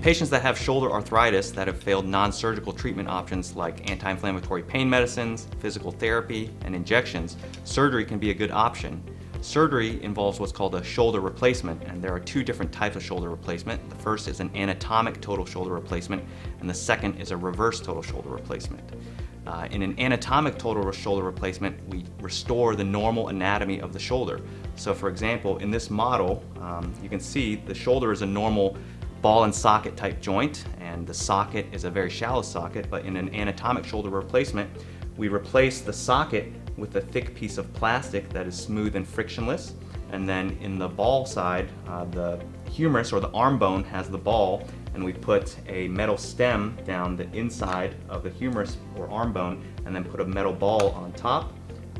patients that have shoulder arthritis that have failed non-surgical treatment options like anti-inflammatory pain medicines, physical therapy, and injections, surgery can be a good option. Surgery involves what's called a shoulder replacement, and there are two different types of shoulder replacement. The first is an anatomic total shoulder replacement, and the second is a reverse total shoulder replacement. In an anatomic total shoulder replacement, we restore the normal anatomy of the shoulder. So for example, in this model, you can see the shoulder is a normal ball and socket type joint, and the socket is a very shallow socket, but in an anatomic shoulder replacement, we replace the socket with a thick piece of plastic that is smooth and frictionless. And then in the ball side, the humerus or the arm bone has the ball, and we put a metal stem down the inside of the humerus or arm bone, and then put a metal ball on top,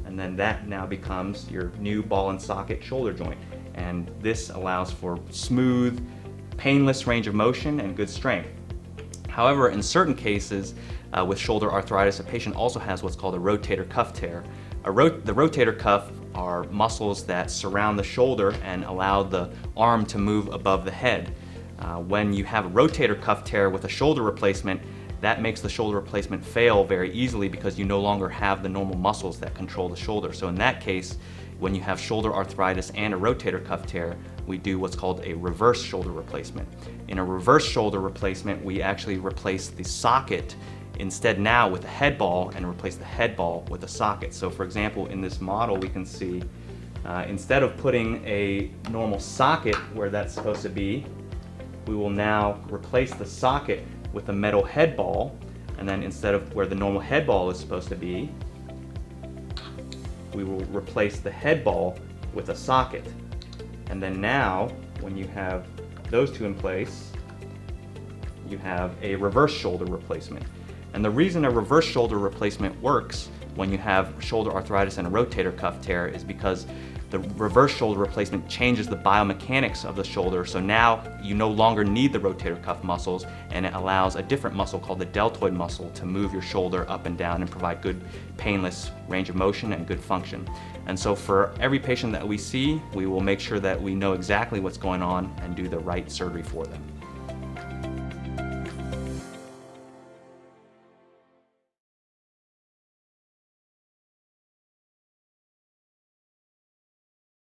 and then that now becomes your new ball and socket shoulder joint. And this allows for smooth, painless range of motion and good strength. However, in certain cases with shoulder arthritis, a patient also has what's called a rotator cuff tear. The rotator cuff are muscles that surround the shoulder and allow the arm to move above the head. When you have a rotator cuff tear with a shoulder replacement, that makes the shoulder replacement fail very easily because you no longer have the normal muscles that control the shoulder. So in that case, when you have shoulder arthritis and a rotator cuff tear, we do what's called a reverse shoulder replacement. In a reverse shoulder replacement, we actually replace the socket instead now with a head ball and replace the head ball with a socket. So for example, in this model we can see instead of putting a normal socket where that's supposed to be, we will now replace the socket with a metal head ball, and then instead of where the normal head ball is supposed to be, we will replace the head ball with a socket. And then now, when you have those two in place, you have a reverse shoulder replacement. And the reason a reverse shoulder replacement works when you have shoulder arthritis and a rotator cuff tear is because the reverse shoulder replacement changes the biomechanics of the shoulder, so now you no longer need the rotator cuff muscles, and it allows a different muscle called the deltoid muscle to move your shoulder up and down and provide good painless range of motion and good function. And so for every patient that we see, we will make sure that we know exactly what's going on and do the right surgery for them.